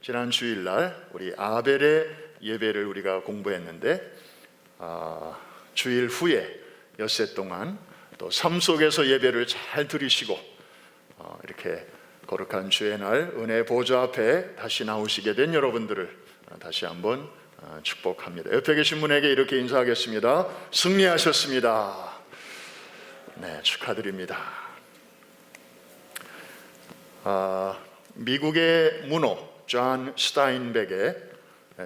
지난 주일날 우리 아벨의 예배를 우리가 공부했는데 주일 후에 엿새 동안 또 삶 속에서 예배를 잘 들으시고 이렇게 거룩한 주의 날 은혜 보좌 앞에 다시 나오시게 된 여러분들을 다시 한번 축복합니다. 옆에 계신 분에게 이렇게 인사하겠습니다. 승리하셨습니다. 네, 축하드립니다. 미국의 문호 존 스타인백의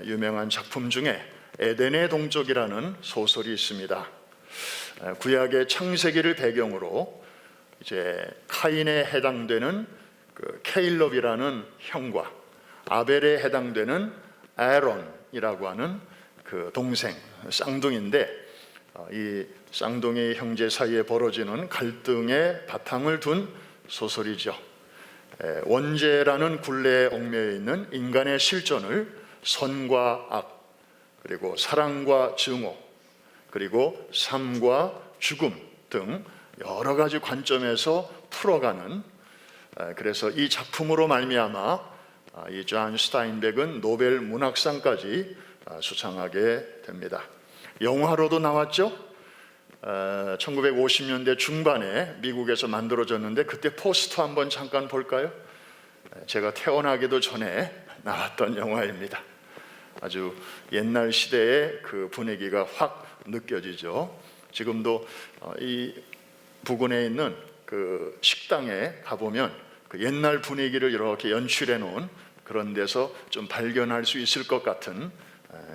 유명한 작품 중에 에덴의 동족이라는 소설이 있습니다. 구약의 창세기를 배경으로 이제 카인에 해당되는 그 케일럽이라는 형과 아벨에 해당되는 아론이라고 하는 그 동생 쌍둥이인데 이 쌍둥이 형제 사이에 벌어지는 갈등의 바탕을 둔 소설이죠. 원죄라는 굴레에 얽매여 있는 인간의 실존을 선과 악, 그리고 사랑과 증오, 그리고 삶과 죽음 등 여러 가지 관점에서 풀어가는, 그래서 이 작품으로 말미암아 이 존 스타인백은 노벨 문학상까지 수상하게 됩니다. 영화로도 나왔죠. 1950년대 중반에 미국에서 만들어졌는데 그때 포스터 한번 잠깐 볼까요? 제가 태어나기도 전에 나왔던 영화입니다. 아주 옛날 시대의 그 분위기가 확 느껴지죠. 지금도 이 부근에 있는 그 식당에 가보면 그 옛날 분위기를 이렇게 연출해 놓은 그런 데서 좀 발견할 수 있을 것 같은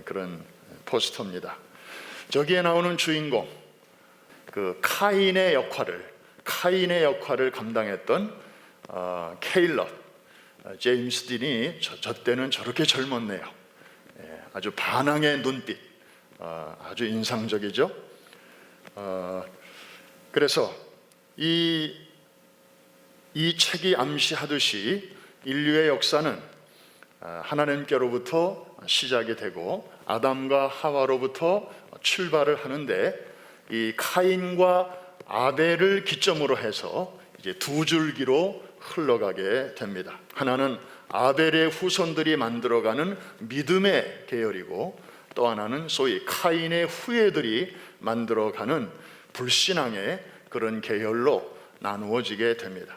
그런 포스터입니다. 저기에 나오는 주인공, 그 카인의 역할을 감당했던 케일럽 제임스 딘이 저 때는 저렇게 젊었네요. 아주 반항의 눈빛, 아주 인상적이죠. 그래서 이 책이 암시하듯이 인류의 역사는 하나님께로부터 시작이 되고 아담과 하와로부터 출발을 하는데, 이 카인과 아벨을 기점으로 해서 이제 두 줄기로 흘러가게 됩니다. 하나는 아벨의 후손들이 만들어가는 믿음의 계열이고, 또 하나는 소위 카인의 후예들이 만들어가는 불신앙의 그런 계열로 나누어지게 됩니다.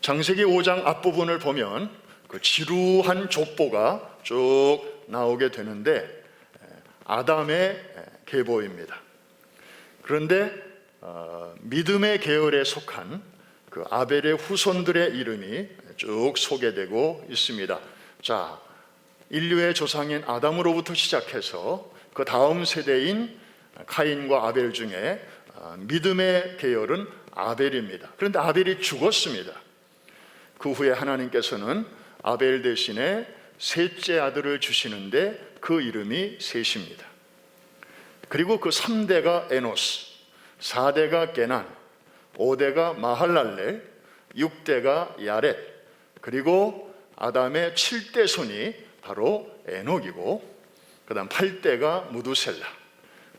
창세기 5장 앞부분을 보면 그 지루한 족보가 쭉 나오게 되는데 아담의 계보입니다. 그런데 믿음의 계열에 속한 그 아벨의 후손들의 이름이 쭉 소개되고 있습니다. 자, 인류의 조상인 아담으로부터 시작해서 그 다음 세대인 카인과 아벨 중에 믿음의 계열은 아벨입니다. 그런데 아벨이 죽었습니다. 그 후에 하나님께서는 아벨 대신에 셋째 아들을 주시는데 그 이름이 셋입니다. 그리고 그 3대가 에노스, 4대가 게난, 5대가 마할랄렐, 6대가 야렛, 그리고 아담의 7대 손이 바로 에녹이고, 그 다음 8대가 무두셀라,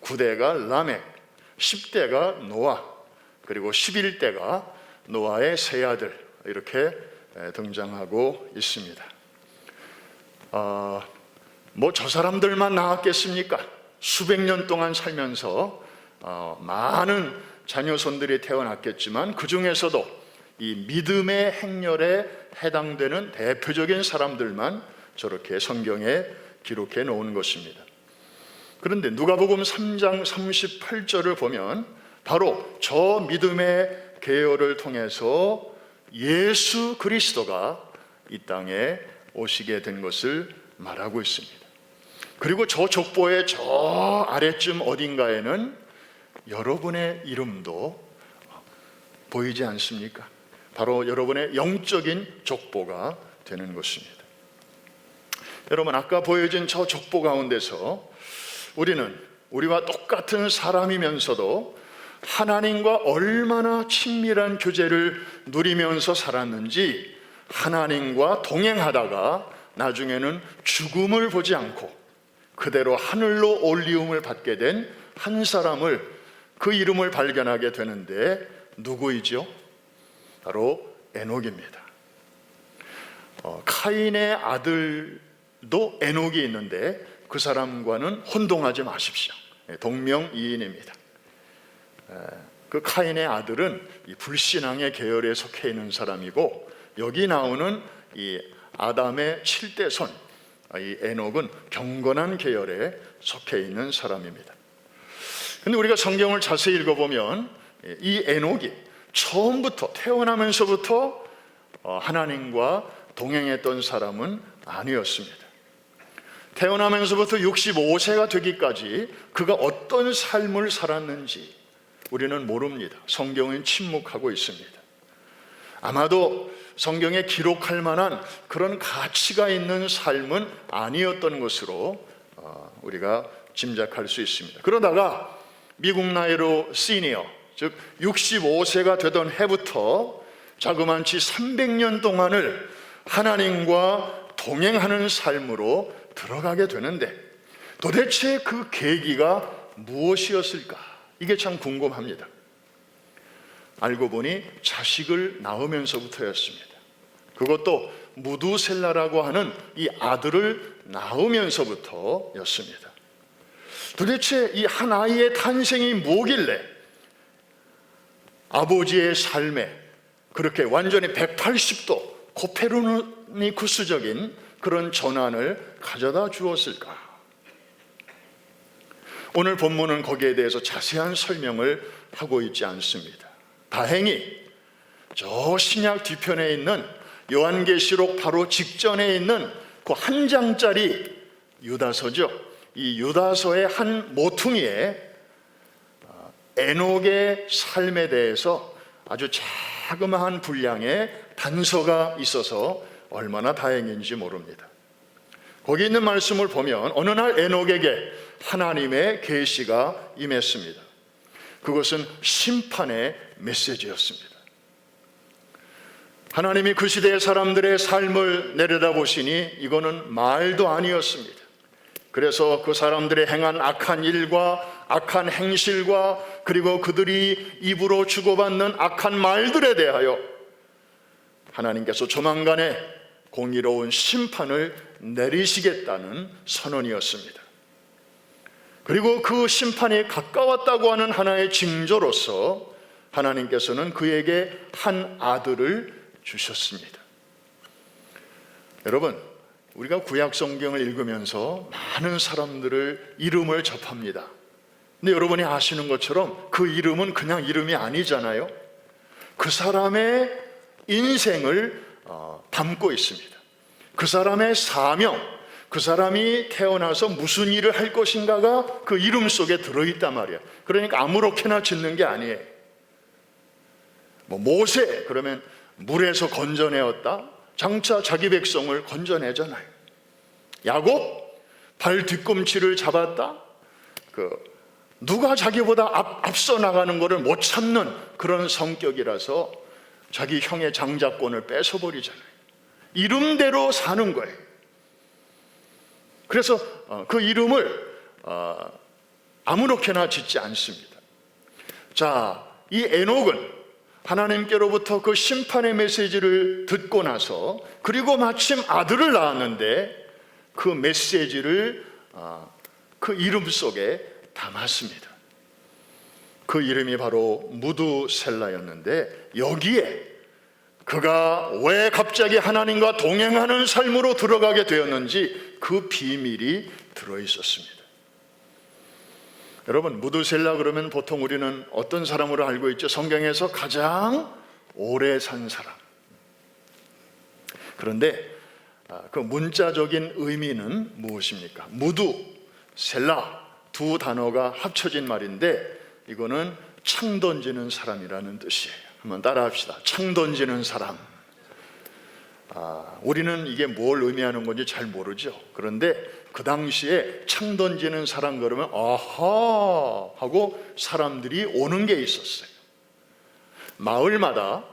9대가 라멕, 10대가 노아, 그리고 11대가 노아의 세 아들, 이렇게 등장하고 있습니다. 뭐 저 사람들만 나왔겠습니까? 수백 년 동안 살면서 많은 자녀손들이 태어났겠지만 그 중에서도 이 믿음의 행렬에 해당되는 대표적인 사람들만 저렇게 성경에 기록해 놓은 것입니다. 그런데 누가복음 3장 38절을 보면 바로 저 믿음의 계열을 통해서 예수 그리스도가 이 땅에 오시게 된 것을 말하고 있습니다. 그리고 저 족보의 저 아래쯤 어딘가에는 여러분의 이름도 보이지 않습니까? 바로 여러분의 영적인 족보가 되는 것입니다. 여러분, 아까 보여진 저 족보 가운데서 우리는 우리와 똑같은 사람이면서도 하나님과 얼마나 친밀한 교제를 누리면서 살았는지, 하나님과 동행하다가 나중에는 죽음을 보지 않고 그대로 하늘로 올리움을 받게 된 한 사람을, 그 이름을 발견하게 되는데 누구이죠? 바로 에녹입니다. 카인의 아들도 에녹이 있는데 그 사람과는 혼동하지 마십시오. 동명이인입니다. 그 카인의 아들은 이 불신앙의 계열에 속해 있는 사람이고, 여기 나오는 이 아담의 7대 손, 이 에녹은 경건한 계열에 속해 있는 사람입니다. 근데 우리가 성경을 자세히 읽어보면 이 에녹이 처음부터, 태어나면서부터 하나님과 동행했던 사람은 아니었습니다. 태어나면서부터 65세가 되기까지 그가 어떤 삶을 살았는지 우리는 모릅니다. 성경은 침묵하고 있습니다. 아마도 성경에 기록할 만한 그런 가치가 있는 삶은 아니었던 것으로 우리가 짐작할 수 있습니다. 그러다가 미국 나이로 시니어, 즉 65세가 되던 해부터 자그만치 300년 동안을 하나님과 동행하는 삶으로 들어가게 되는데, 도대체 그 계기가 무엇이었을까? 이게 참 궁금합니다. 알고 보니 자식을 낳으면서부터였습니다. 그것도 무두셀라라고 하는 이 아들을 낳으면서부터였습니다. 도대체 이 한 아이의 탄생이 뭐길래 아버지의 삶에 그렇게 완전히 180도 코페르니쿠스적인 그런 전환을 가져다 주었을까? 오늘 본문은 거기에 대해서 자세한 설명을 하고 있지 않습니다. 다행히 저 신약 뒤편에 있는 요한계시록 바로 직전에 있는 그 한 장짜리 유다서죠. 이 유다서의 한 모퉁이에 에녹의 삶에 대해서 아주 자그마한 분량의 단서가 있어서 얼마나 다행인지 모릅니다. 거기 있는 말씀을 보면 어느 날 에녹에게 하나님의 계시가 임했습니다. 그것은 심판의 메시지였습니다. 하나님이 그 시대의 사람들의 삶을 내려다보시니 이거는 말도 아니었습니다. 그래서 그 사람들의 행한 악한 일과 악한 행실과 그리고 그들이 입으로 주고받는 악한 말들에 대하여 하나님께서 조만간에 공의로운 심판을 내리시겠다는 선언이었습니다. 그리고 그 심판이 가까웠다고 하는 하나의 징조로서 하나님께서는 그에게 한 아들을 주셨습니다. 여러분, 우리가 구약 성경을 읽으면서 많은 사람들을 이름을 접합니다. 근데 여러분이 아시는 것처럼 그 이름은 그냥 이름이 아니잖아요. 그 사람의 인생을 담고 있습니다. 그 사람의 사명, 그 사람이 태어나서 무슨 일을 할 것인가가 그 이름 속에 들어있단 말이에요. 그러니까 아무렇게나 짓는 게 아니에요. 모세 그러면 물에서 건져내었다. 장차 자기 백성을 건져내잖아요. 야곱 발 뒤꿈치를 잡았다. 누가 자기보다 앞서 나가는 것을 못 참는 그런 성격이라서 자기 형의 장자권을 뺏어버리잖아요. 이름대로 사는 거예요. 그래서 그 이름을 아무렇게나 짓지 않습니다. 자, 이 에녹은 하나님께로부터 그 심판의 메시지를 듣고 나서 그리고 마침 아들을 낳았는데 그 메시지를 그 이름 속에 담았습니다. 그 이름이 바로 무두셀라였는데 여기에 그가 왜 갑자기 하나님과 동행하는 삶으로 들어가게 되었는지 그 비밀이 들어있었습니다. 여러분, 무두셀라 그러면 보통 우리는 어떤 사람으로 알고 있죠? 성경에서 가장 오래 산 사람. 그런데 그 문자적인 의미는 무엇입니까? 무두, 셀라 두 단어가 합쳐진 말인데 이거는 창 던지는 사람이라는 뜻이에요. 한번 따라합시다. 창 던지는 사람. 우리는 이게 뭘 의미하는 건지 잘 모르죠. 그런데 그 당시에 창 던지는 사람 그러면 아하 하고 사람들이 오는 게 있었어요. 마을마다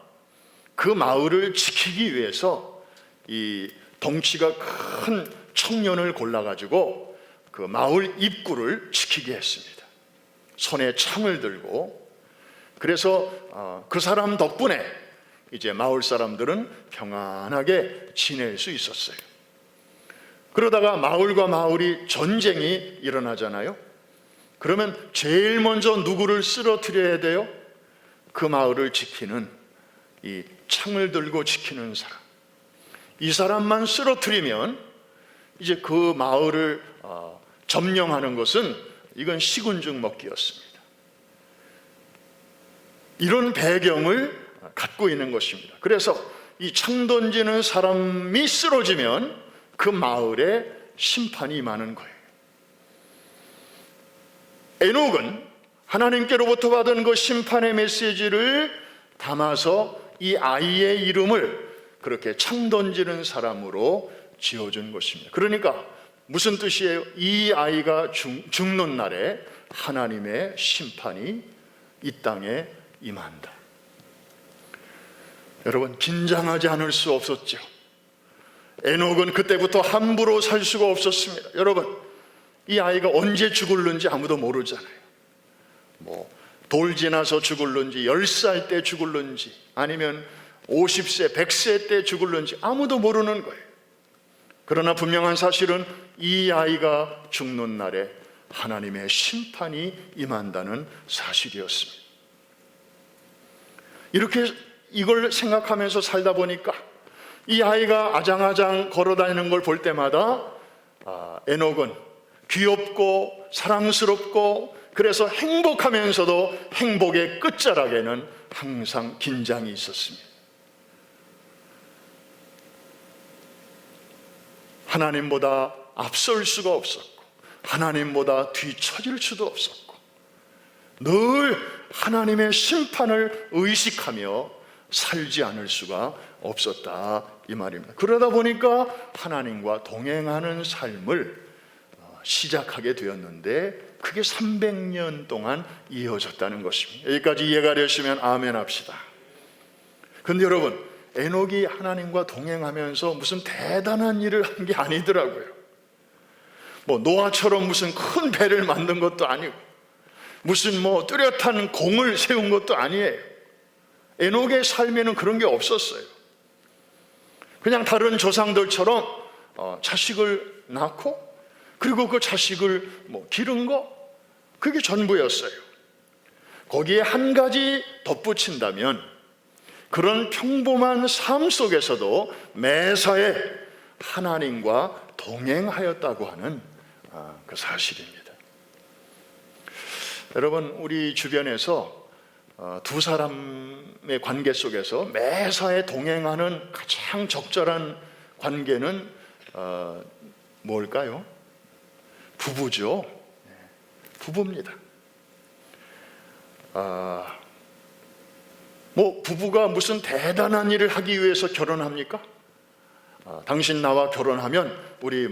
그 마을을 지키기 위해서 이 덩치가 큰 청년을 골라가지고 그 마을 입구를 지키게 했습니다. 손에 창을 들고. 그래서 그 사람 덕분에 이제 마을 사람들은 평안하게 지낼 수 있었어요. 그러다가 마을과 마을이 전쟁이 일어나잖아요. 그러면 제일 먼저 누구를 쓰러뜨려야 돼요? 그 마을을 지키는, 이 창을 들고 지키는 사람. 이 사람만 쓰러뜨리면 이제 그 마을을 점령하는 것은 이건 식은죽 먹기였습니다. 이런 배경을 갖고 있는 것입니다. 그래서 이 창 던지는 사람이 쓰러지면 그 마을에 심판이 임하는 거예요. 에녹은 하나님께로부터 받은 그 심판의 메시지를 담아서 이 아이의 이름을 그렇게 창 던지는 사람으로 지어준 것입니다. 그러니까 무슨 뜻이에요? 이 아이가 죽는 날에 하나님의 심판이 이 땅에 임한다. 여러분, 긴장하지 않을 수 없었죠. 에녹은 그때부터 함부로 살 수가 없었습니다. 여러분, 이 아이가 언제 죽을는지 아무도 모르잖아요. 돌 지나서 죽을는지, 10살 때 죽을는지, 아니면 50세, 100세 때 죽을는지 아무도 모르는 거예요. 그러나 분명한 사실은 이 아이가 죽는 날에 하나님의 심판이 임한다는 사실이었습니다. 이렇게 이걸 생각하면서 살다 보니까 이 아이가 아장아장 걸어다니는 걸 볼 때마다 에녹은 귀엽고 사랑스럽고, 그래서 행복하면서도 행복의 끝자락에는 항상 긴장이 있었습니다. 하나님보다 앞설 수가 없었고, 하나님보다 뒤처질 수도 없었고, 늘 하나님의 심판을 의식하며 살지 않을 수가 없었다, 이 말입니다. 그러다 보니까 하나님과 동행하는 삶을 시작하게 되었는데, 그게 300년 동안 이어졌다는 것입니다. 여기까지 이해가 되시면 아멘 합시다. 근데 여러분, 에녹이 하나님과 동행하면서 무슨 대단한 일을 한 게 아니더라고요. 노아처럼 무슨 큰 배를 만든 것도 아니고, 무슨 뚜렷한 공을 세운 것도 아니에요. 에녹의 삶에는 그런 게 없었어요. 그냥 다른 조상들처럼 자식을 낳고, 그리고 그 자식을 기른 거, 그게 전부였어요. 거기에 한 가지 덧붙인다면, 그런 평범한 삶 속에서도 매사에 하나님과 동행하였다고 하는 그 사실입니다. 여러분, 우리 주변에서 두 사람의 관계 속에서 매사에 동행하는 가장 적절한 관계는 뭘까요? 부부죠. 부부입니다. 부부가 무슨 대단한 일을 하기 위해서 결혼합니까? 당신 나와 결혼하면 우리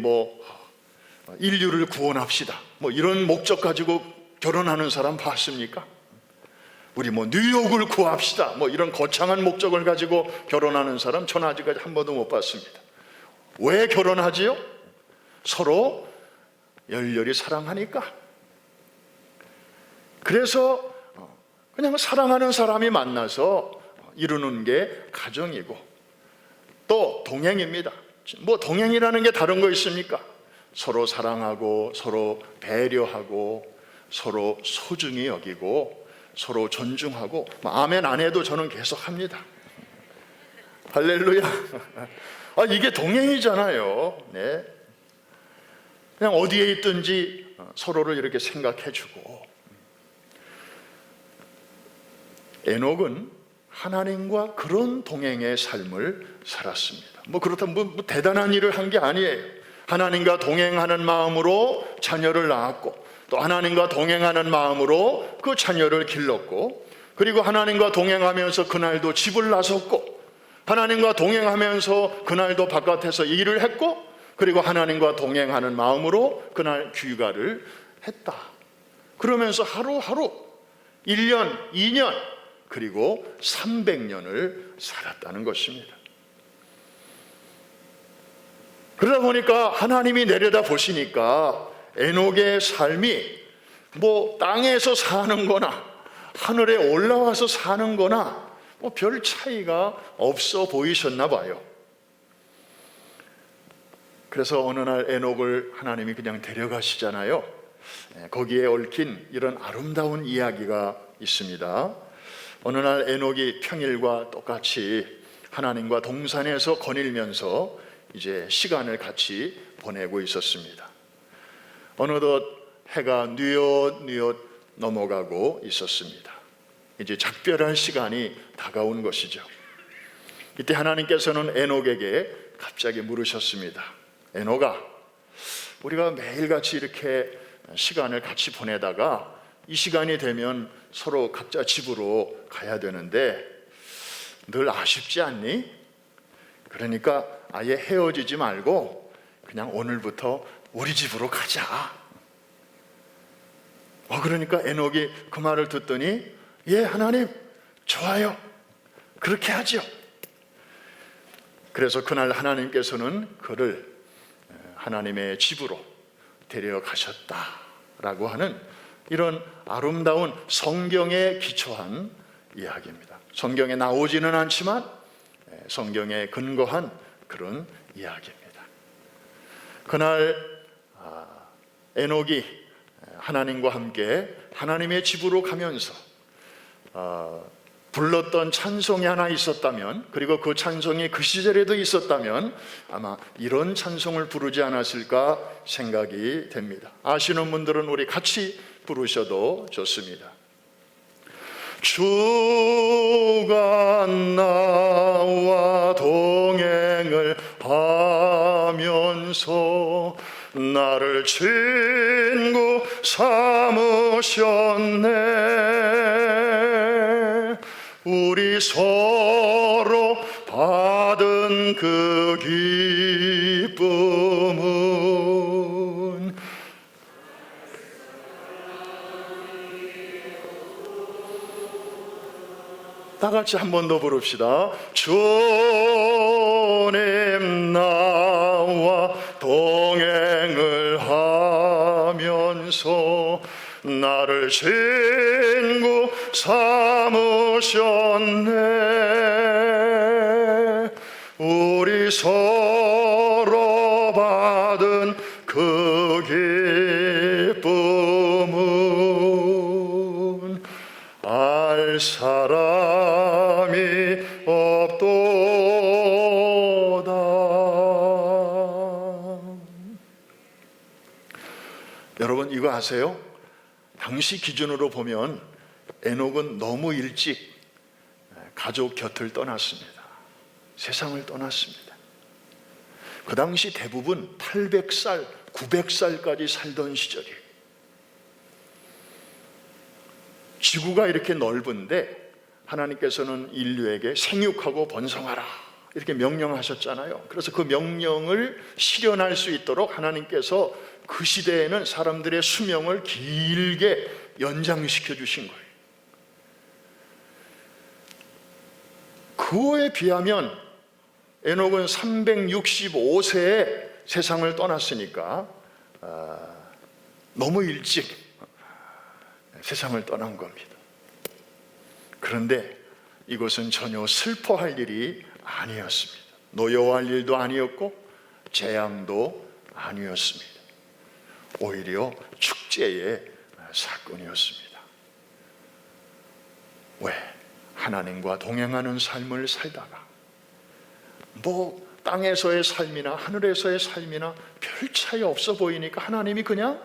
인류를 구원합시다, 이런 목적 가지고 결혼하는 사람 봤습니까? 우리 뉴욕을 구합시다, 이런 거창한 목적을 가지고 결혼하는 사람 전 아직까지 한 번도 못 봤습니다. 왜 결혼하지요? 서로 열렬히 사랑하니까. 그래서 그냥 사랑하는 사람이 만나서 이루는 게 가정이고, 또 동행입니다. 동행이라는 게 다른 거 있습니까? 서로 사랑하고, 서로 배려하고, 서로 소중히 여기고, 서로 존중하고. 아멘 안 해도 저는 계속 합니다. 할렐루야. 이게 동행이잖아요. 네. 그냥 어디에 있든지 서로를 이렇게 생각해주고. 에녹은 하나님과 그런 동행의 삶을 살았습니다. 그렇다면 대단한 일을 한 게 아니에요. 하나님과 동행하는 마음으로 자녀를 낳았고, 또 하나님과 동행하는 마음으로 그 자녀를 길렀고, 그리고 하나님과 동행하면서 그날도 집을 나섰고, 하나님과 동행하면서 그날도 바깥에서 일을 했고, 그리고 하나님과 동행하는 마음으로 그날 귀가를 했다. 그러면서 하루하루 1년, 2년, 그리고 300년을 살았다는 것입니다. 그러다 보니까 하나님이 내려다 보시니까 에녹의 삶이 땅에서 사는 거나 하늘에 올라와서 사는 거나 별 차이가 없어 보이셨나 봐요. 그래서 어느 날 에녹을 하나님이 그냥 데려가시잖아요. 거기에 얽힌 이런 아름다운 이야기가 있습니다. 어느 날 에녹이 평일과 똑같이 하나님과 동산에서 거닐면서 이제 시간을 같이 보내고 있었습니다. 어느덧 해가 뉘엿뉘엿 넘어가고 있었습니다. 이제 작별할 시간이 다가온 것이죠. 이때 하나님께서는 에녹에게 갑자기 물으셨습니다. 에녹아, 우리가 매일같이 이렇게 시간을 같이 보내다가 이 시간이 되면 서로 각자 집으로 가야 되는데 늘 아쉽지 않니? 그러니까 아예 헤어지지 말고 그냥 오늘부터 우리 집으로 가자. 그러니까 에녹이 그 말을 듣더니 예, 하나님, 좋아요. 그렇게 하죠. 그래서 그날 하나님께서는 그를 하나님의 집으로 데려가셨다라고 하는 이런 아름다운 성경에 기초한 이야기입니다. 성경에 나오지는 않지만 성경에 근거한 그런 이야기입니다. 그날 에녹이 하나님과 함께 하나님의 집으로 가면서 불렀던 찬송이 하나 있었다면, 그리고 그 찬송이 그 시절에도 있었다면 아마 이런 찬송을 부르지 않았을까 생각이 됩니다. 아시는 분들은 우리 같이 부르셔도 좋습니다. 주가 나와 동행을 하면서 나를 친구 삼으셨네. 우리 서로 받은 그 기쁨은 다 같이 한 번 더 부릅시다. 주님 나와 동행을 하면서 나를 친구 삼으셨네. 우리 서로 받은 그 기쁨은 알 사람이 없도다. 여러분, 이거 아세요? 당시 기준으로 보면 에녹은 너무 일찍 가족 곁을 떠났습니다. 세상을 떠났습니다. 그 당시 대부분 800살, 900살까지 살던 시절이에요. 지구가 이렇게 넓은데 하나님께서는 인류에게 생육하고 번성하라 이렇게 명령하셨잖아요. 그래서 그 명령을 실현할 수 있도록 하나님께서 그 시대에는 사람들의 수명을 길게 연장시켜 주신 거예요. 그거에 비하면 에녹은 365세에 세상을 떠났으니까 너무 일찍 세상을 떠난 겁니다. 그런데 이것은 전혀 슬퍼할 일이 아니었습니다. 노여워할 일도 아니었고 재앙도 아니었습니다. 오히려 축제의 사건이었습니다. 왜? 하나님과 동행하는 삶을 살다가 땅에서의 삶이나 하늘에서의 삶이나 별 차이 없어 보이니까 하나님이 그냥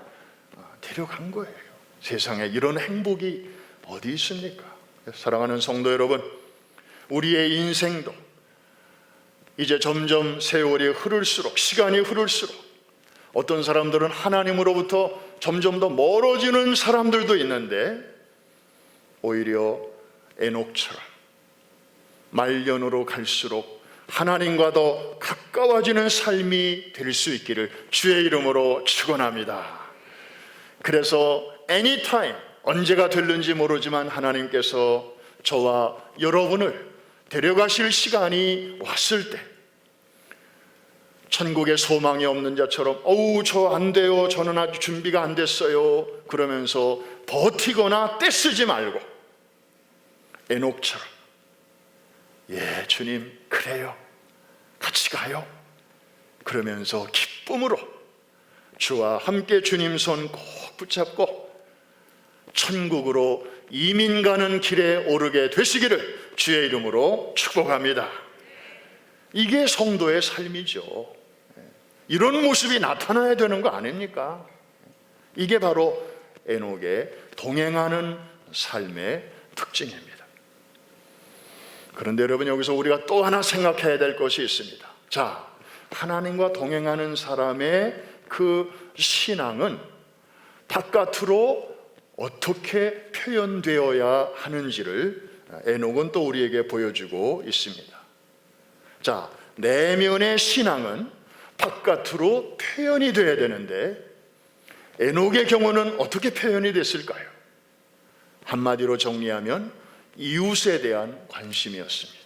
데려간 거예요. 세상에 이런 행복이 어디 있습니까? 사랑하는 성도 여러분, 우리의 인생도 이제 점점 세월이 흐를수록, 시간이 흐를수록 어떤 사람들은 하나님으로부터 점점 더 멀어지는 사람들도 있는데 오히려 에녹처럼 말년으로 갈수록 하나님과 더 가까워지는 삶이 될 수 있기를 주의 이름으로 축원합니다. 그래서 anytime, 언제가 될는지 모르지만 하나님께서 저와 여러분을 데려가실 시간이 왔을 때 천국에 소망이 없는 자처럼 저 안 돼요, 저는 아직 준비가 안 됐어요 그러면서 버티거나 떼쓰지 말고 에녹처럼 예, 주님, 그래요. 같이 가요. 그러면서 기쁨으로 주와 함께 주님 손 꼭 붙잡고 천국으로 이민 가는 길에 오르게 되시기를 주의 이름으로 축복합니다. 이게 성도의 삶이죠. 이런 모습이 나타나야 되는 거 아닙니까? 이게 바로 에녹의 동행하는 삶의 특징입니다. 그런데 여러분, 여기서 우리가 또 하나 생각해야 될 것이 있습니다. 자, 하나님과 동행하는 사람의 그 신앙은 바깥으로 어떻게 표현되어야 하는지를 에녹은 또 우리에게 보여주고 있습니다. 자, 내면의 신앙은 바깥으로 표현이 되어야 되는데 에녹의 경우는 어떻게 표현이 됐을까요? 한마디로 정리하면 이웃에 대한 관심이었습니다.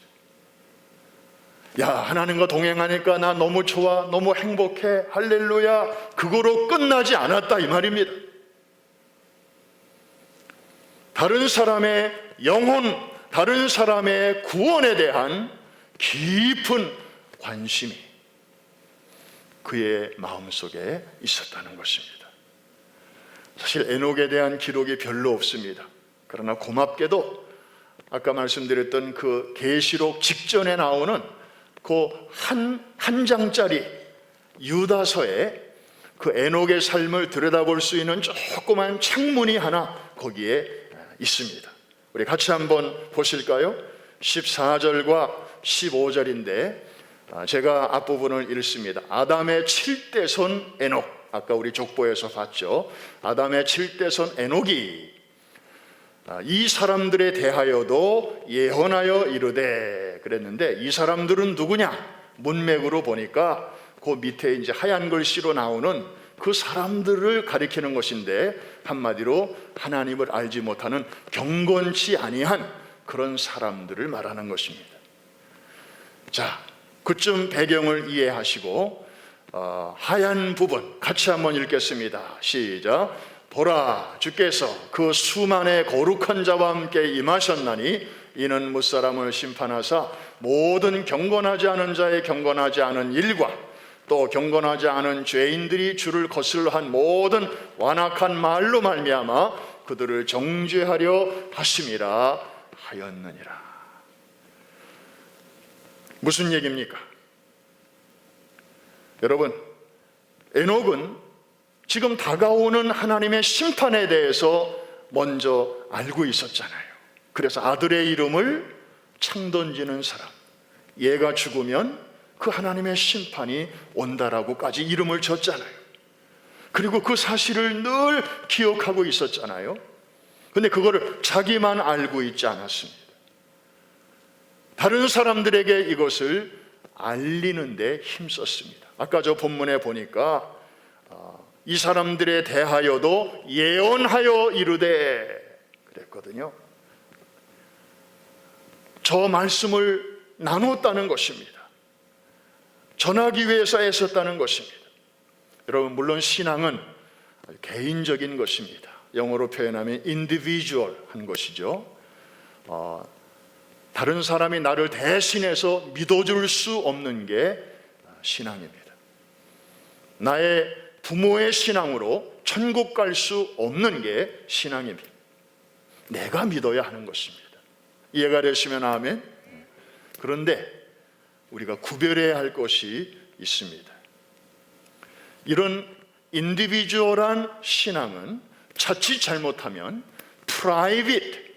야, 하나님과 동행하니까 나 너무 좋아, 너무 행복해, 할렐루야, 그거로 끝나지 않았다 이 말입니다. 다른 사람의 영혼, 다른 사람의 구원에 대한 깊은 관심이 그의 마음속에 있었다는 것입니다. 사실 에녹에 대한 기록이 별로 없습니다. 그러나 고맙게도 아까 말씀드렸던 그 계시록 직전에 나오는 그 한 장짜리 유다서에 그 에녹의 삶을 들여다볼 수 있는 조그만 창문이 하나 거기에 있습니다. 우리 같이 한번 보실까요? 14절과 15절인데 제가 앞부분을 읽습니다. 아담의 7대손 에녹, 아까 우리 족보에서 봤죠. 아담의 7대손 에녹이 이 사람들에 대하여도 예언하여 이르되 그랬는데, 이 사람들은 누구냐? 문맥으로 보니까 그 밑에 이제 하얀 글씨로 나오는 그 사람들을 가리키는 것인데, 한마디로 하나님을 알지 못하는 경건치 아니한 그런 사람들을 말하는 것입니다. 자, 그쯤 배경을 이해하시고 하얀 부분 같이 한번 읽겠습니다. 시작. 보라, 주께서 그 수만의 거룩한 자와 함께 임하셨나니 이는 무사람을 심판하사 모든 경건하지 않은 자의 경건하지 않은 일과 또 경건하지 않은 죄인들이 주를 거슬러 한 모든 완악한 말로 말미암아 그들을 정죄하려 하심이라 하였느니라. 무슨 얘기입니까? 여러분, 에녹은 지금 다가오는 하나님의 심판에 대해서 먼저 알고 있었잖아요. 그래서 아들의 이름을 창 던지는 사람, 얘가 죽으면 그 하나님의 심판이 온다라고까지 이름을 줬잖아요. 그리고 그 사실을 늘 기억하고 있었잖아요. 근데 그거를 자기만 알고 있지 않았습니다. 다른 사람들에게 이것을 알리는 데 힘썼습니다. 아까 저 본문에 보니까 이 사람들에 대하여도 예언하여 이르되 그랬거든요. 저 말씀을 나누었다는 것입니다. 전하기 위해서 애썼다는 것입니다. 여러분, 물론 신앙은 개인적인 것입니다. 영어로 표현하면 individual 한 것이죠. 다른 사람이 나를 대신해서 믿어줄 수 없는 게 신앙입니다. 나의 부모의 신앙으로 천국 갈 수 없는 게 신앙입니다. 내가 믿어야 하는 것입니다. 이해가 되시면 아멘. 그런데 우리가 구별해야 할 것이 있습니다. 이런 인디비주얼한 신앙은 자칫 잘못하면 프라이빗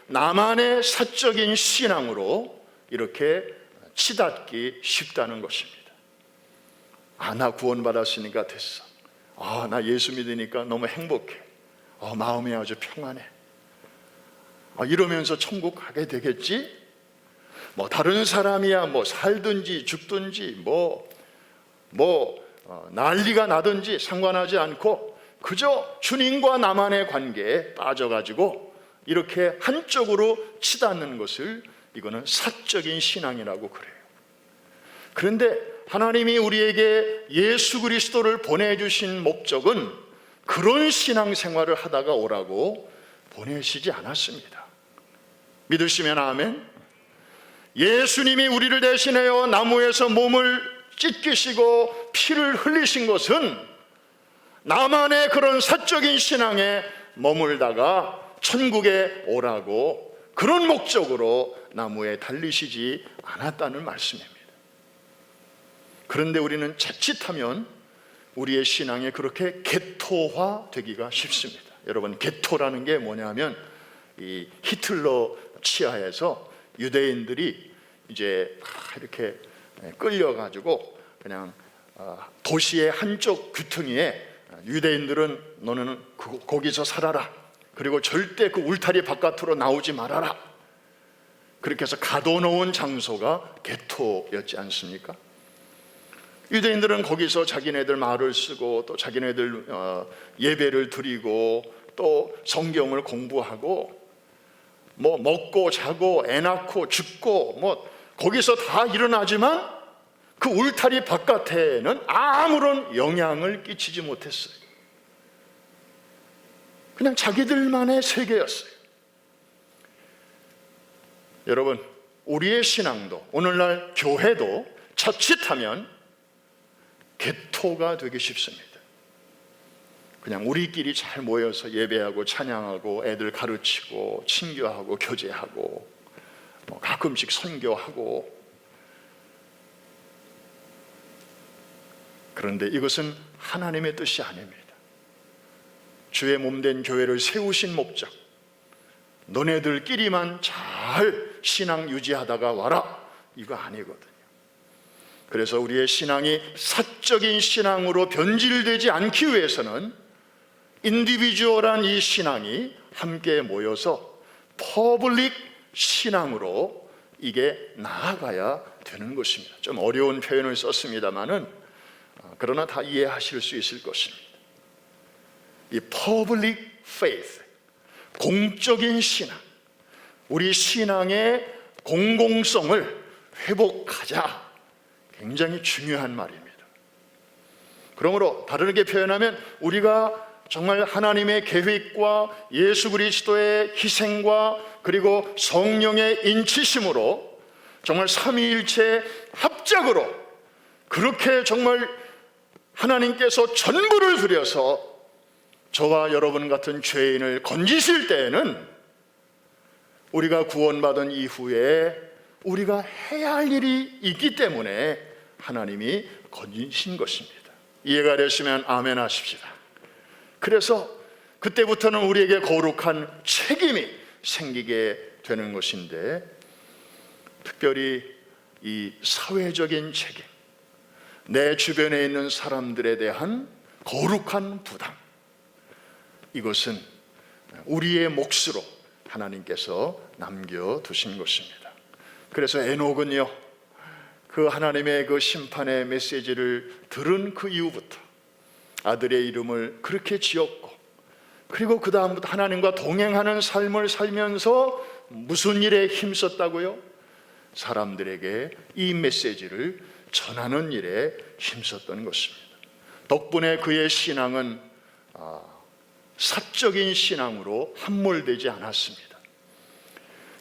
나만의 사적인 신앙으로 이렇게 치닫기 쉽다는 것입니다. 나 구원받았으니까 됐어. 나 예수 믿으니까 너무 행복해. 마음이 아주 평안해. 이러면서 천국 가게 되겠지? 다른 사람이야 살든지 죽든지 난리가 나든지 상관하지 않고 그저 주님과 나만의 관계에 빠져가지고 이렇게 한쪽으로 치닫는 것을, 이거는 사적인 신앙이라고 그래요. 그런데 하나님이 우리에게 예수 그리스도를 보내주신 목적은 그런 신앙생활을 하다가 오라고 보내시지 않았습니다. 믿으시면 아멘. 예수님이 우리를 대신하여 나무에서 몸을 찢기시고 피를 흘리신 것은 나만의 그런 사적인 신앙에 머물다가 천국에 오라고 그런 목적으로 나무에 달리시지 않았다는 말씀입니다. 그런데 우리는 자칫하면 우리의 신앙이 그렇게 개토화 되기가 쉽습니다. 여러분, 개토라는 게 뭐냐면 이 히틀러 치하에서 유대인들이 이제 이렇게 끌려가지고 그냥 도시의 한쪽 귀퉁이에 유대인들은 너는 거기서 살아라, 그리고 절대 그 울타리 바깥으로 나오지 말아라, 그렇게 해서 가둬놓은 장소가 개토였지 않습니까? 유대인들은 거기서 자기네들 말을 쓰고 또 자기네들 예배를 드리고 또 성경을 공부하고 뭐 먹고 자고 애 낳고 죽고 뭐 거기서 다 일어나지만 그 울타리 바깥에는 아무런 영향을 끼치지 못했어요. 그냥 자기들만의 세계였어요. 여러분, 우리의 신앙도 오늘날 교회도 자칫하면 개토가 되기 쉽습니다. 그냥 우리끼리 잘 모여서 예배하고 찬양하고 애들 가르치고 친교하고 교제하고 가끔씩 선교하고, 그런데 이것은 하나님의 뜻이 아닙니다. 주의 몸된 교회를 세우신 목적, 너네들끼리만 잘 신앙 유지하다가 와라, 이거 아니거든요. 그래서 우리의 신앙이 사적인 신앙으로 변질되지 않기 위해서는 인디비주얼한 이 신앙이 함께 모여서 퍼블릭 신앙으로 이게 나아가야 되는 것입니다. 좀 어려운 표현을 썼습니다마는 그러나 다 이해하실 수 있을 것입니다. 이 퍼블릭 페이스, 공적인 신앙, 우리 신앙의 공공성을 회복하자, 굉장히 중요한 말입니다. 그러므로 다르게 표현하면 우리가 정말 하나님의 계획과 예수 그리스도의 희생과 그리고 성령의 인치심으로 정말 삼위일체 합작으로 그렇게 정말 하나님께서 전부를 들여서 저와 여러분 같은 죄인을 건지실 때에는 우리가 구원받은 이후에 우리가 해야 할 일이 있기 때문에 하나님이 건지신 것입니다. 이해가 되시면 아멘 하십시다. 그래서 그때부터는 우리에게 거룩한 책임이 생기게 되는 것인데, 특별히 이 사회적인 책임, 내 주변에 있는 사람들에 대한 거룩한 부담, 이것은 우리의 몫으로 하나님께서 남겨두신 것입니다. 그래서 에녹은요, 그 하나님의 그 심판의 메시지를 들은 그 이후부터 아들의 이름을 그렇게 지었고, 그리고 그 다음부터 하나님과 동행하는 삶을 살면서 무슨 일에 힘썼다고요? 사람들에게 이 메시지를 전하는 일에 힘썼던 것입니다. 덕분에 그의 신앙은 사적인 신앙으로 함몰되지 않았습니다.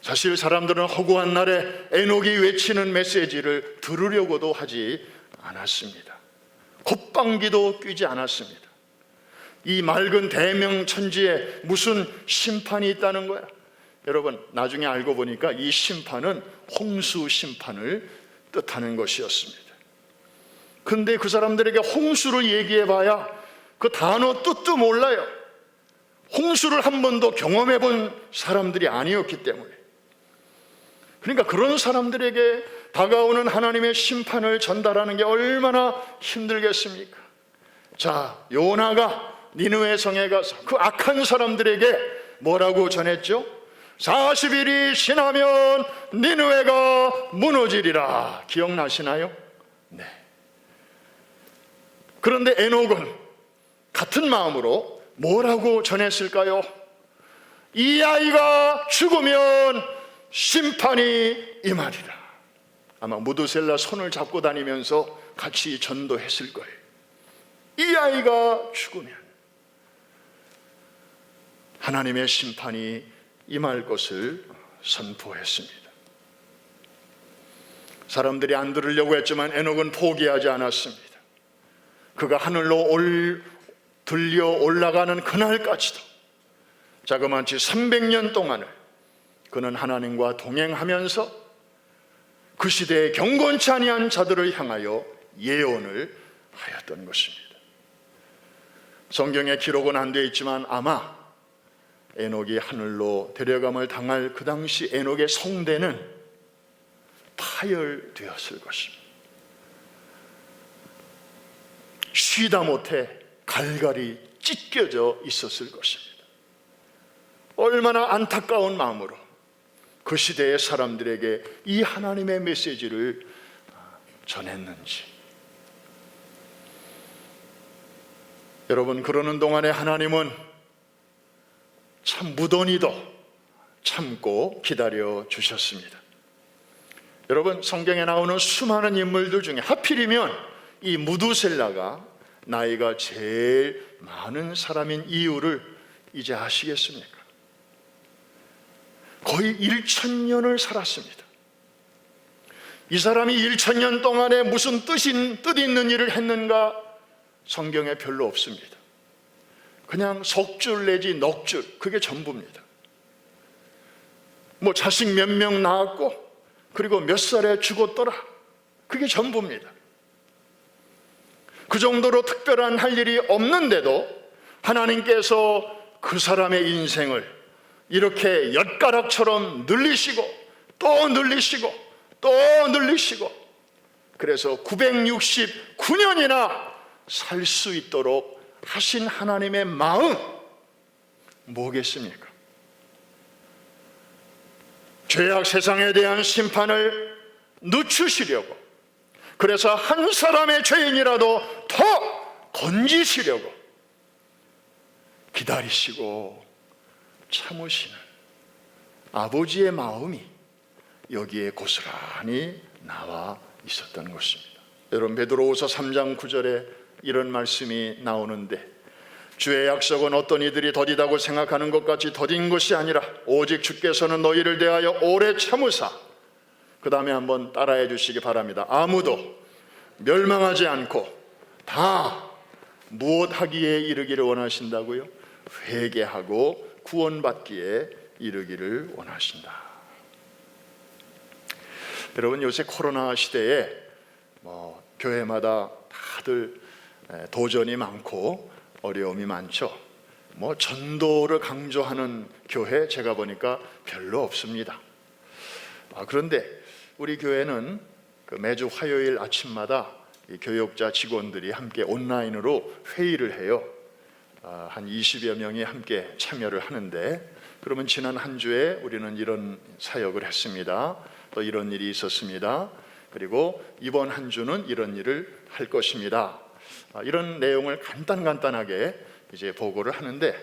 사실 사람들은 허구한 날에 에녹이 외치는 메시지를 들으려고도 하지 않았습니다. 콧방귀도 뀌지 않았습니다. 이 맑은 대명천지에 무슨 심판이 있다는 거야? 여러분, 나중에 알고 보니까 이 심판은 홍수 심판을 뜻하는 것이었습니다. 근데 그 사람들에게 홍수를 얘기해봐야 그 단어 뜻도 몰라요. 홍수를 한 번도 경험해 본 사람들이 아니었기 때문에. 그러니까 그런 사람들에게 다가오는 하나님의 심판을 전달하는 게 얼마나 힘들겠습니까? 자, 요나가 니느웨 성에 가서 그 악한 사람들에게 뭐라고 전했죠? 40일이 지나면 니느웨가 무너지리라. 기억나시나요? 네. 그런데 에녹은 같은 마음으로 뭐라고 전했을까요? 이 아이가 죽으면 심판이 임하리라. 아마 무드셀라 손을 잡고 다니면서 같이 전도했을 거예요. 이 아이가 죽으면 하나님의 심판이 임할 것을 선포했습니다. 사람들이 안 들으려고 했지만 에녹은 포기하지 않았습니다. 그가 하늘로 들려 올라가는 그날까지도 자그마치 300년 동안을 그는 하나님과 동행하면서 그 시대의 경건치 아니한 자들을 향하여 예언을 하였던 것입니다. 성경에 기록은 안 되어 있지만 아마 에녹이 하늘로 데려감을 당할 그 당시 에녹의 성대는 파열되었을 것입니다. 쉬다 못해 갈갈이 찢겨져 있었을 것입니다. 얼마나 안타까운 마음으로 그 시대의 사람들에게 이 하나님의 메시지를 전했는지. 여러분, 그러는 동안에 하나님은 참 무던히도 참고 기다려 주셨습니다. 여러분, 성경에 나오는 수많은 인물들 중에 하필이면 이 무두셀라가 나이가 제일 많은 사람인 이유를 이제 아시겠습니까? 거의 1000년을 살았습니다. 이 사람이 1000년 동안에 무슨 뜻 있는 일을 했는가? 성경에 별로 없습니다. 그냥 석줄 내지 넋줄, 그게 전부입니다. 뭐 자식 몇 명 낳았고 그리고 몇 살에 죽었더라, 그게 전부입니다. 그 정도로 특별한 할 일이 없는데도 하나님께서 그 사람의 인생을 이렇게 엿가락처럼 늘리시고 또 늘리시고 또 늘리시고, 그래서 969년이나 살 수 있도록 하신 하나님의 마음 뭐겠습니까? 죄악 세상에 대한 심판을 늦추시려고, 그래서 한 사람의 죄인이라도 더 건지시려고 기다리시고 참으시는 아버지의 마음이 여기에 고스란히 나와 있었던 것입니다. 여러분, 베드로후서 3장 9절에 이런 말씀이 나오는데, 주의 약속은 어떤 이들이 더디다고 생각하는 것 같이 더딘 것이 아니라 오직 주께서는 너희를 대하여 오래 참으사, 그 다음에 한번 따라해 주시기 바랍니다. 아무도 멸망하지 않고 다 무엇 하기에 이르기를 원하신다고요? 회개하고 구원받기에 이르기를 원하신다. 여러분, 요새 코로나 시대에 교회마다 다들 도전이 많고 어려움이 많죠. 전도를 강조하는 교회 제가 보니까 별로 없습니다. 그런데 우리 교회는 매주 화요일 아침마다 이 교역자 직원들이 함께 온라인으로 회의를 해요. 한 20여 명이 함께 참여를 하는데, 그러면 지난 한 주에 우리는 이런 사역을 했습니다. 또 이런 일이 있었습니다. 그리고 이번 한 주는 이런 일을 할 것입니다. 이런 내용을 간단하게 이제 보고를 하는데,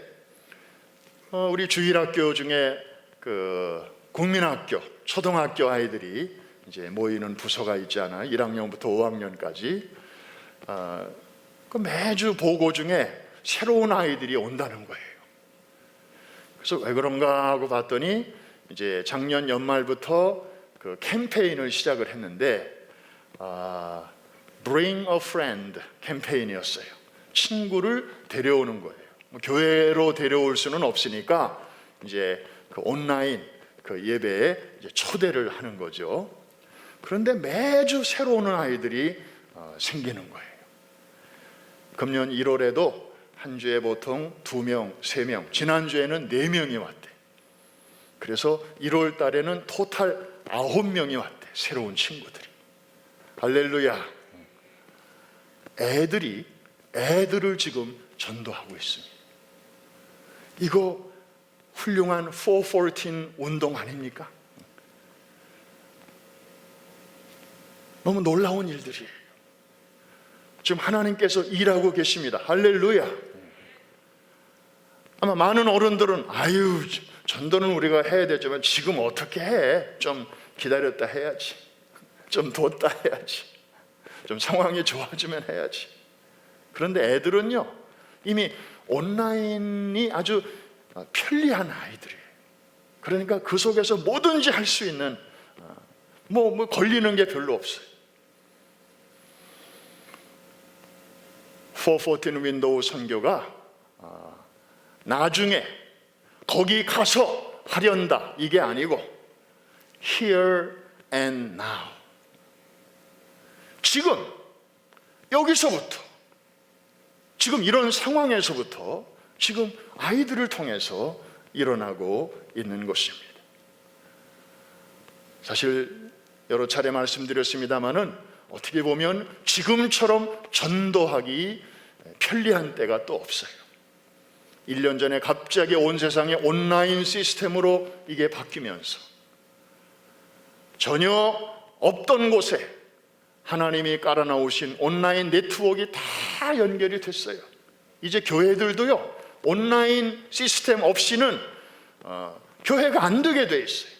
우리 주일학교 중에 그 국민학교, 초등학교 아이들이 이제 모이는 부서가 있잖아요. 1학년부터 5학년까지. 그 매주 보고 중에 새로운 아이들이 온다는 거예요. 그래서 왜 그런가 하고 봤더니 이제 작년 연말부터 그 캠페인을 시작을 했는데, Bring a friend 캠페인이었어요. 친구를 데려오는 거예요. 교회로 데려올 수는 없으니까 이제 그 온라인 그 예배에 이제 초대를 하는 거죠. 그런데 매주 새로 오는 아이들이 생기는 거예요. 금년 1월에도 한 주에 보통 2명, 3명, 지난주에는 4명이 왔대. 그래서 1월 달에는 토탈 9명이 왔대, 새로운 친구들이. 할렐루야. 애들을 지금 전도하고 있습니다. 이거 훌륭한 414 운동 아닙니까? 너무 놀라운 일들이에요. 지금 하나님께서 일하고 계십니다. 할렐루야. 아마 많은 어른들은 전도는 우리가 해야 되지만 지금 어떻게 해? 좀 기다렸다 해야지, 좀 뒀다 해야지, 좀 상황이 좋아지면 해야지. 그런데 애들은요, 이미 온라인이 아주 편리한 아이들이에요. 그러니까 그 속에서 뭐든지 할 수 있는 뭐 걸리는 게 별로 없어요. 414 윈도우 선교가 나중에 거기 가서 하련다 이게 아니고 here and now, 지금 여기서부터, 지금 이런 상황에서부터 지금 아이들을 통해서 일어나고 있는 것입니다. 사실 여러 차례 말씀드렸습니다마는 어떻게 보면 지금처럼 전도하기 편리한 때가 또 없어요. 1년 전에 갑자기 온 세상에 온라인 시스템으로 이게 바뀌면서 전혀 없던 곳에 하나님이 깔아놓으신 온라인 네트워크가 다 연결이 됐어요. 이제 교회들도요, 온라인 시스템 없이는 교회가 안 되게 돼 있어요.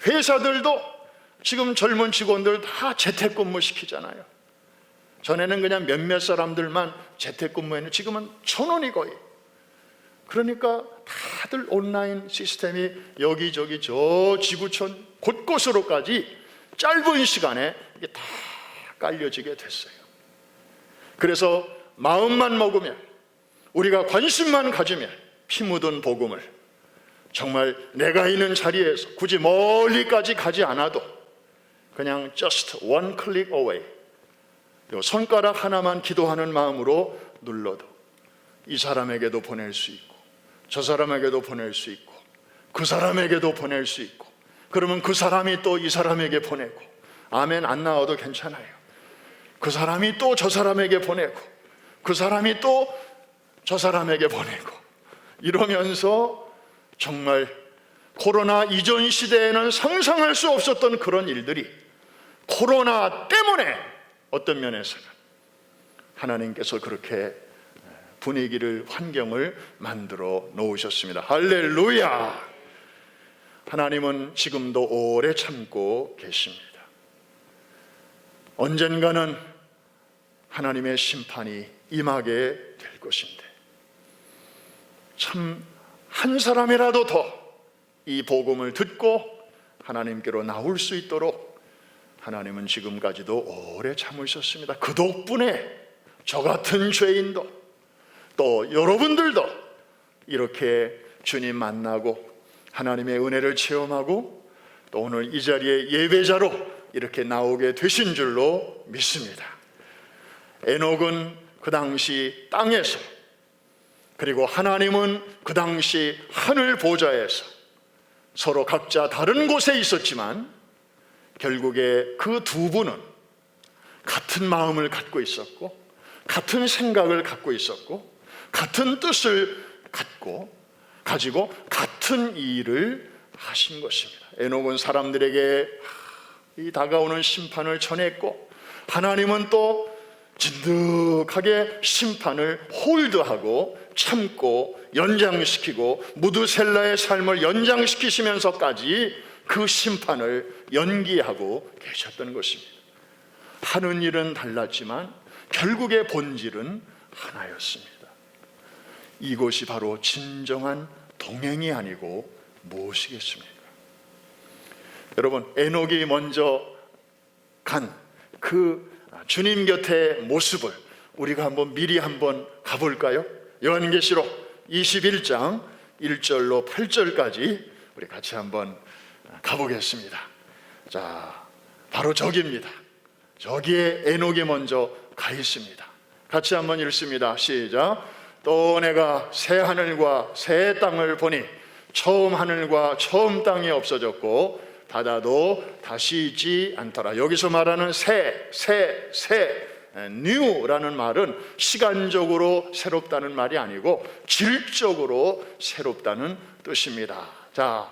회사들도 지금 젊은 직원들 다 재택근무 시키잖아요. 전에는 그냥 몇몇 사람들만 재택근무했는데 지금은 1,000원이 거의. 그러니까 다들 온라인 시스템이 여기저기 저 지구촌 곳곳으로까지 짧은 시간에 이게 다 깔려지게 됐어요. 그래서 마음만 먹으면, 우리가 관심만 가지면 피 묻은 복음을 정말 내가 있는 자리에서 굳이 멀리까지 가지 않아도 그냥 just one click away, 손가락 하나만 기도하는 마음으로 눌러도 이 사람에게도 보낼 수 있고 저 사람에게도 보낼 수 있고 그 사람에게도 보낼 수 있고, 그러면 그 사람이 또 이 사람에게 보내고, 아멘 안 나와도 괜찮아요. 그 사람이 또 저 사람에게 보내고 그 사람이 또 저 사람에게 보내고, 이러면서 정말 코로나 이전 시대에는 상상할 수 없었던 그런 일들이 코로나 때문에 어떤 면에서는 하나님께서 그렇게 분위기를, 환경을 만들어 놓으셨습니다. 할렐루야! 하나님은 지금도 오래 참고 계십니다. 언젠가는 하나님의 심판이 임하게 될 것인데, 참 한 사람이라도 더 이 복음을 듣고 하나님께로 나올 수 있도록 하나님은 지금까지도 오래 참으셨습니다. 그 덕분에 저 같은 죄인도 또 여러분들도 이렇게 주님 만나고 하나님의 은혜를 체험하고 또 오늘 이 자리에 예배자로 이렇게 나오게 되신 줄로 믿습니다. 에녹은 그 당시 땅에서, 그리고 하나님은 그 당시 하늘 보좌에서 서로 각자 다른 곳에 있었지만 결국에 그 두 분은 같은 마음을 갖고 있었고 같은 생각을 갖고 있었고 같은 뜻을 가지고 같은 일을 하신 것입니다. 에녹은 사람들에게 이 다가오는 심판을 전했고, 하나님은 또 진득하게 심판을 홀드하고 참고 연장시키고 무드셀라의 삶을 연장시키시면서까지 그 심판을 연기하고 계셨던 것입니다. 하는 일은 달랐지만 결국의 본질은 하나였습니다. 이것이 바로 진정한 동행이 아니고 무엇이겠습니까? 여러분, 에녹이 먼저 간 그 주님 곁의 모습을 우리가 미리 한번 가볼까요? 요한계시록 21장 1절로 8절까지 우리 같이 한번 가보겠습니다. 자, 바로 저기입니다. 저기에 에녹이 먼저 가 있습니다. 같이 한번 읽습니다. 시작. 또 내가 새 하늘과 새 땅을 보니 처음 하늘과 처음 땅이 없어졌고 바다도 다시 있지 않더라. 여기서 말하는 new라는 말은 시간적으로 새롭다는 말이 아니고 질적으로 새롭다는 뜻입니다. 자,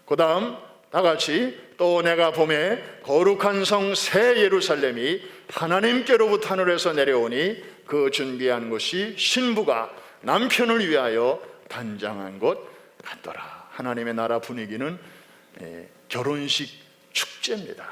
그 다음 다 같이 또 내가 봄에 거룩한 성 새 예루살렘이 하나님께로부터 하늘에서 내려오니 그 준비한 것이 신부가 남편을 위하여 단장한 것 같더라. 하나님의 나라 분위기는 결혼식 축제입니다.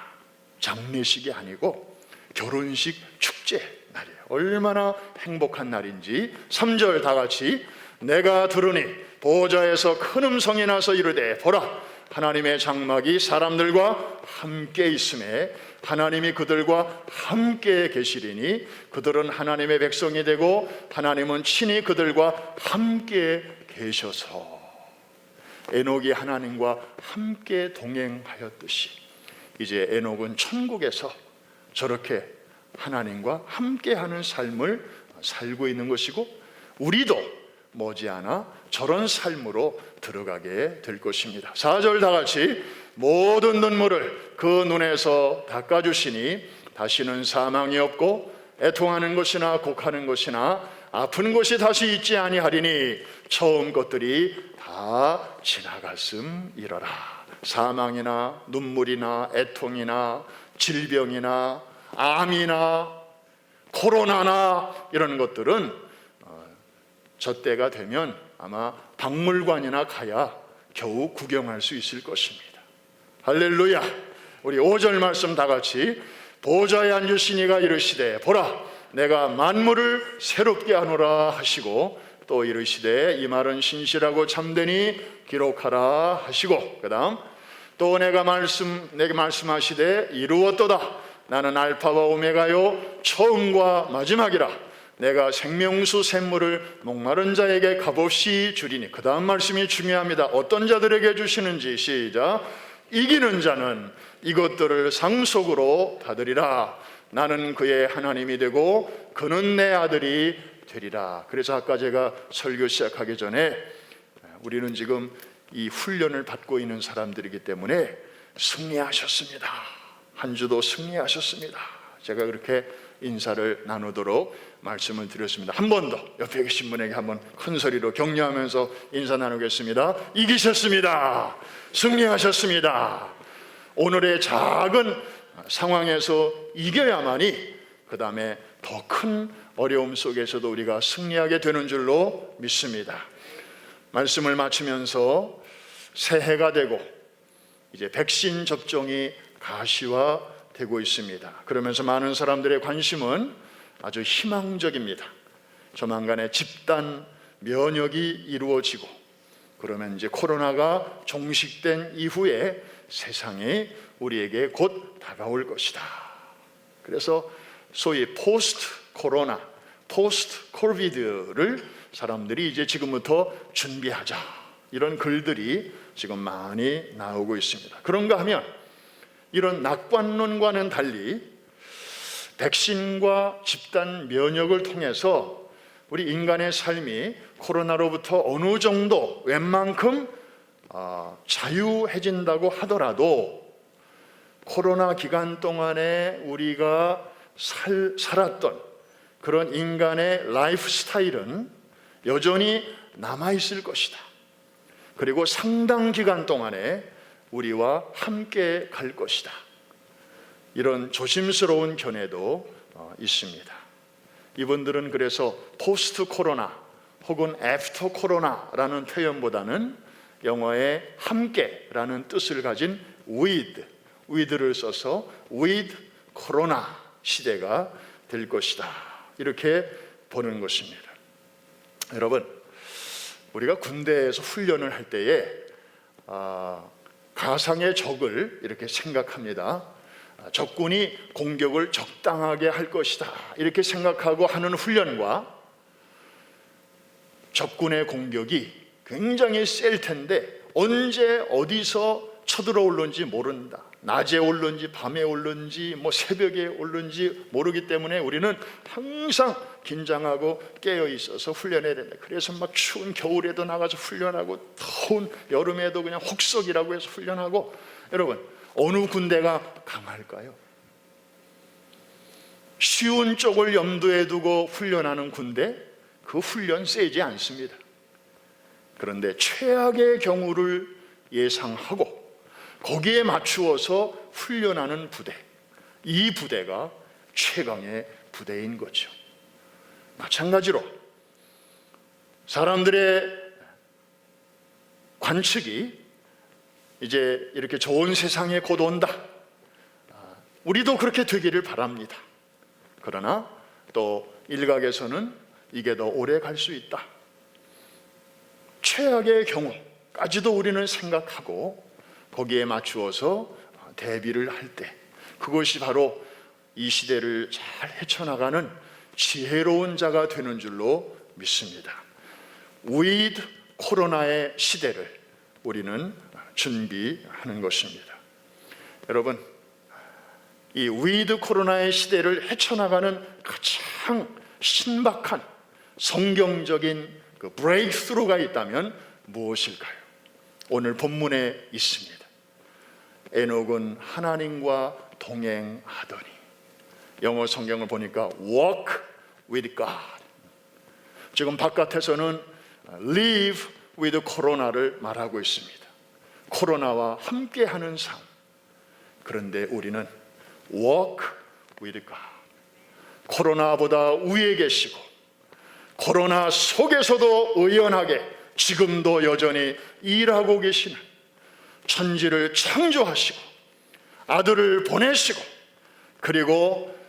장례식이 아니고 결혼식 축제 날이에요. 얼마나 행복한 날인지. 3절 다 같이 내가 들으니 보좌에서 큰 음성이 나서 이르되 보라 하나님의 장막이 사람들과 함께 있음에 하나님이 그들과 함께 계시리니 그들은 하나님의 백성이 되고 하나님은 친히 그들과 함께 계셔서. 에녹이 하나님과 함께 동행하였듯이 이제 에녹은 천국에서 저렇게 하나님과 함께하는 삶을 살고 있는 것이고, 우리도 머지않아 저런 삶으로 들어가게 될 것입니다. 4절 다 같이 모든 눈물을 그 눈에서 닦아주시니 다시는 사망이 없고 애통하는 것이나 곡하는 것이나 아픈 것이 다시 있지 아니하리니 처음 것들이 다 지나갔음이러라. 사망이나 눈물이나 애통이나 질병이나 암이나 코로나나 이런 것들은 저 때가 되면 아마 박물관이나 가야 겨우 구경할 수 있을 것입니다. 할렐루야. 우리 5절 말씀 다 같이 보좌에 앉으신 이가 이르시되 보라 내가 만물을 새롭게 하노라 하시고 또 이르시되 이 말은 신실하고 참되니 기록하라 하시고, 그 다음 또 내게 말씀하시되 이루었도다 나는 알파와 오메가요 처음과 마지막이라 내가 생명수 샘물을 목마른 자에게 값없이 주리니. 그 다음 말씀이 중요합니다. 어떤 자들에게 주시는지 시작. 이기는 자는 이것들을 상속으로 받으리라. 나는 그의 하나님이 되고 그는 내 아들이 되리라. 그래서 아까 제가 설교 시작하기 전에 우리는 지금 이 훈련을 받고 있는 사람들이기 때문에 승리하셨습니다. 한 주도 승리하셨습니다. 제가 그렇게 인사를 나누도록 말씀을 드렸습니다. 한 번 더 옆에 계신 분에게 한번 큰 소리로 격려하면서 인사 나누겠습니다. 이기셨습니다. 승리하셨습니다. 오늘의 작은 상황에서 이겨야만이 그 다음에 더 큰 어려움 속에서도 우리가 승리하게 되는 줄로 믿습니다. 말씀을 마치면서 새해가 되고 이제 백신 접종이 가시화되고 있습니다. 그러면서 많은 사람들의 관심은 아주 희망적입니다. 조만간에 집단 면역이 이루어지고 그러면 이제 코로나가 종식된 이후에 세상이 우리에게 곧 다가올 것이다. 그래서 소위 포스트 코로나, 포스트 코비드를 사람들이 이제 지금부터 준비하자, 이런 글들이 지금 많이 나오고 있습니다. 그런가 하면 이런 낙관론과는 달리 백신과 집단 면역을 통해서 우리 인간의 삶이 코로나로부터 어느 정도 웬만큼 자유해진다고 하더라도 코로나 기간 동안에 우리가 살았던 그런 인간의 라이프 스타일은 여전히 남아있을 것이다. 그리고 상당 기간 동안에 우리와 함께 갈 것이다. 이런 조심스러운 견해도 있습니다. 이분들은 그래서 포스트 코로나 혹은 애프터 코로나라는 표현보다는 영어의 함께라는 뜻을 가진 with를 써서 with 코로나 시대가 될 것이다, 이렇게 보는 것입니다. 여러분, 우리가 군대에서 훈련을 할 때에 가상의 적을 이렇게 생각합니다. 적군이 공격을 적당하게 할 것이다, 이렇게 생각하고 하는 훈련과 적군의 공격이 굉장히 셀 텐데 언제 어디서 쳐들어올는지 모른다, 낮에 올는지 밤에 올는지 새벽에 올는지 모르기 때문에 우리는 항상 긴장하고 깨어 있어서 훈련해야 된다. 그래서 막 추운 겨울에도 나가서 훈련하고 더운 여름에도 그냥 혹석이라고 해서 훈련하고. 여러분, 어느 군대가 강할까요? 쉬운 쪽을 염두에 두고 훈련하는 군대, 그 훈련 세지 않습니다. 그런데 최악의 경우를 예상하고 거기에 맞추어서 훈련하는 부대, 이 부대가 최강의 부대인 거죠. 마찬가지로 사람들의 관측이 이제 이렇게 좋은 세상에 곧 온다, 우리도 그렇게 되기를 바랍니다. 그러나 또 일각에서는 이게 더 오래 갈 수 있다, 최악의 경우까지도 우리는 생각하고 거기에 맞추어서 대비를 할 때, 그것이 바로 이 시대를 잘 헤쳐나가는 지혜로운 자가 되는 줄로 믿습니다. 위드 코로나의 시대를 우리는 준비하는 것입니다. 여러분, 이 위드 코로나의 시대를 헤쳐나가는 가장 신박한 성경적인 그 브레이크스루가 있다면 무엇일까요? 오늘 본문에 있습니다. 에녹은 하나님과 동행하더니, 영어 성경을 보니까 walk with God. 지금 바깥에서는 live with corona를 말하고 있습니다. 코로나와 함께하는 삶. 그런데 우리는 walk with God. 코로나보다 위에 계시고 코로나 속에서도 의연하게 지금도 여전히 일하고 계시는, 천지를 창조하시고 아들을 보내시고 그리고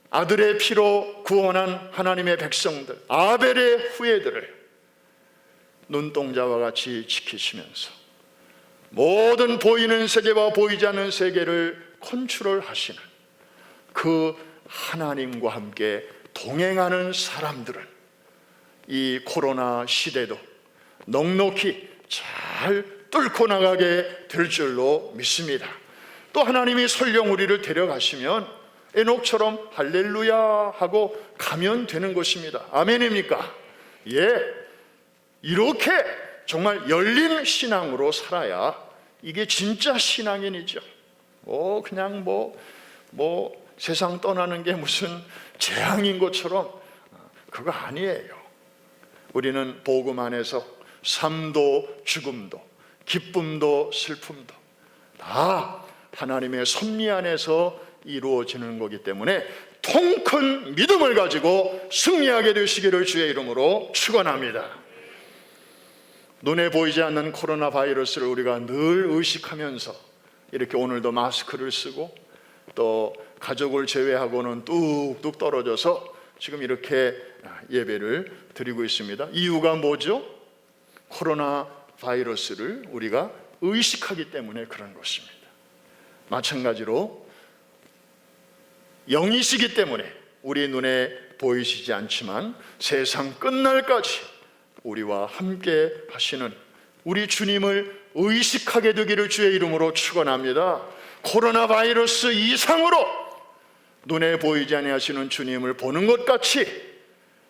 아들의 피로 구원한 하나님의 백성들, 아벨의 후예들을 눈동자와 같이 지키시면서 모든 보이는 세계와 보이지 않는 세계를 컨트롤하시는 그 하나님과 함께 동행하는 사람들은 이 코로나 시대도 넉넉히 잘 뚫고 나가게 될 줄로 믿습니다. 또 하나님이 설령 우리를 데려가시면 에녹처럼 할렐루야 하고 가면 되는 것입니다. 아멘입니까? 예, 이렇게 정말 열린 신앙으로 살아야 이게 진짜 신앙인이죠. 그냥 세상 떠나는 게 무슨 재앙인 것처럼, 그거 아니에요. 우리는 복음 안에서 삶도 죽음도 기쁨도 슬픔도 다 하나님의 섭리 안에서 이루어지는 거기 때문에 통큰 믿음을 가지고 승리하게 되시기를 주의 이름으로 축원합니다. 눈에 보이지 않는 코로나 바이러스를 우리가 늘 의식하면서 이렇게 오늘도 마스크를 쓰고 또 가족을 제외하고는 뚝뚝 떨어져서 지금 이렇게 예배를 드리고 있습니다. 이유가 뭐죠? 코로나 바이러스를 우리가 의식하기 때문에 그런 것입니다. 마찬가지로 영이시기 때문에 우리 눈에 보이시지 않지만 세상 끝날까지 우리와 함께 하시는 우리 주님을 의식하게 되기를 주의 이름으로 축원합니다. 코로나 바이러스 이상으로 눈에 보이지 아니하시는 주님을 보는 것 같이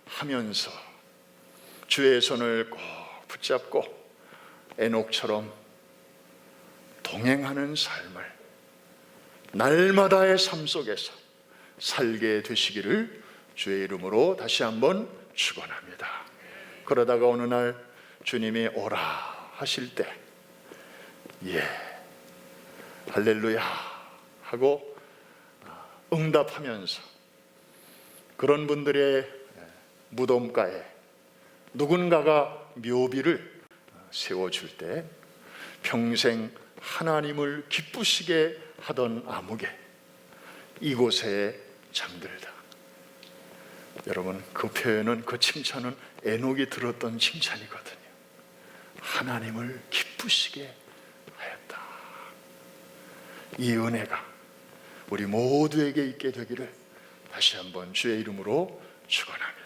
하면서 주의 손을 꼭 붙잡고 에녹처럼 동행하는 삶을 날마다의 삶 속에서 살게 되시기를 주의 이름으로 다시 한번 축원합니다. 그러다가 어느 날 주님이 오라 하실 때 할렐루야 하고 응답하면서 그런 분들의 무덤가에 누군가가 묘비를 세워줄 때 평생 하나님을 기쁘시게 하던 아무개 이곳에 잠들다. 여러분, 그 표현은, 그 칭찬은 에녹이 들었던 칭찬이거든요. 하나님을 기쁘시게 하였다. 이 은혜가 우리 모두에게 있게 되기를 다시 한번 주의 이름으로 축원합니다.